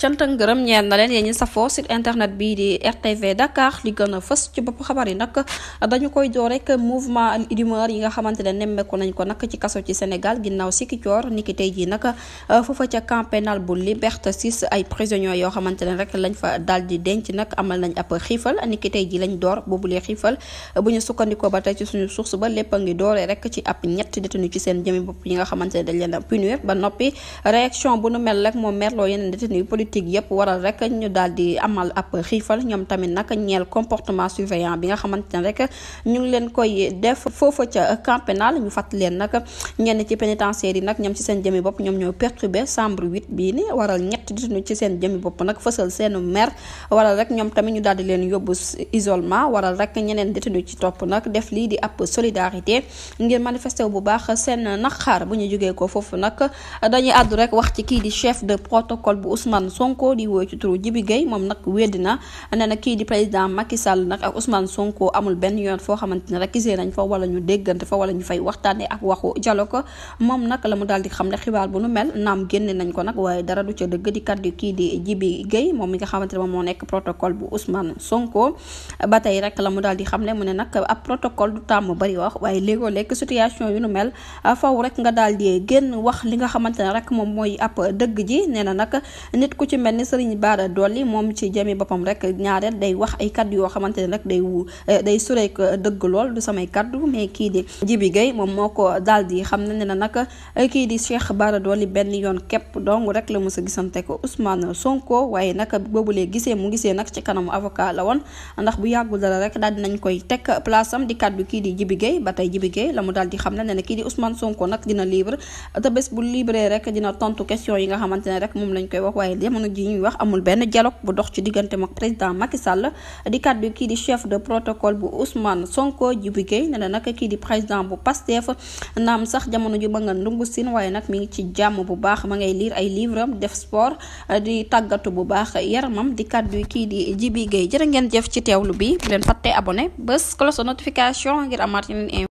cant ak ngërëm ñeel na leen yéen ñi safoo site internet bii di RTV Dakar li gën a fës ci bopp xabar yi nag dañu koy door rek mouvement d'humeur yi nga xamante ne nemmeeku nañ ko nag ci kaso ci Sénégal ginnaaw Sikicoor niki tey jii nag foofa ca camp pénal bu Liberté 6 ay prisonniers yoo xamante ne rek lañ fa daal di denc nag amal nañ ab xiifal niki tey jii lañ door boobulee xiifal bu ñu sukkandikoo ba tey ci suñu source ba lépp a ngi dooree rek ci ab ñetti détenu ci seen jëmi bopp yi nga xamante ne dañ leen a punir ba noppi réaction bu nu mel rek moom merloo yeneen détenu politique yëpp waral rek ñu daal di amal ab xiifal ñoom tamit nag ñeel comportement surveillant bi nga xamante ne rek ñu ngi leen koy def foofa ca camp pénal ñu fàttali leen nag ñenn ci pénitentiaire yi nag ñoom ci seen jëmi bopp ñoom ñoo perturbé chambre 8 bii ni waral ñetti détenu ci seen jëmi bopp nag fësal seenu mer waral rek ñoom tamit ñu daal di leen yóbbu isolement waral rek ñeneen détenu ci topp nag def lii di ab solidarité ngir manifester wu bu baax seen naqar bu ñu jógee ko foofu nag dañuy àddu rek wax ci kii di chef de protocole bu Ousmane Sonko di woy ci turu Djibi Gueye moom nag weddi na nee na kii di président Macky Sall nag ak Ousmane Sonko amul benn yoon foo xamante ne rek gisee nañ fa wala ñu déggante fa wala ñu fay waxtaanee ak waxu dialogue moom nag la mu daal di xam ne xibaar bu nu mel naam génne nañ ko nag waaye dara du ca dëgg di kaddu kii di Djibi Gueye moom mi nga xamante ne moom moo nekk protocole bu Ousmane Sonko ba tey rek la mu daal di xam ne mu ne nag ab protocole du tàmm bari wax waaye léegoo lekk situation yu nu mel faw rek nga daal di génn wax li nga xamante ne rek moom mooy ab dëgg ji nee na nag nit ku ci mel ni Serigne Bara Dolly moom ci jëmi boppam rek ñaareel day wax ay kaddu yoo xamante ne rek day sureek dëgg lool du samay kaddu mais kii di Djibi Gueye moom moo ko daal di xam ne nee na nag kii di Cheikh Bara Dolly benn yoon képp dong rek la mos a gisante ko Ousmane Sonko waaye nag boobulee mu gisee nag ci kanamu avocat la woon ndax bu yàggul dara rek daal dinañ koy teg place am di kaddu kii di Djibi Gueye ba tey Djibi Gueye la mu daal di xam ne nee na kii di Ousmane Sonko nag dina libre te bés bu libre rek dina tontu question yi nga xamante ne rek moom lañ koy wax waaye jamono ji ñuy wax amul benn dialogue bu dox ci diggante ak président Macky Sall di kaddu kii di chef de protocole bu Ousmane Sonko Djibi Gueye nee na nag kii di président bu Pastef naam sax jamono ji ba nga ndungu sin waaye nag mi ngi ci jàmm bu baax ma ngay lire ay livre am def sport di tàggatu bu baax yaramam di kaddu kii di Djibi Gueye jërë ngeen jëf ci teewlu bi bu leen fàtte abonné bés cloche notification ngir amaat yeneen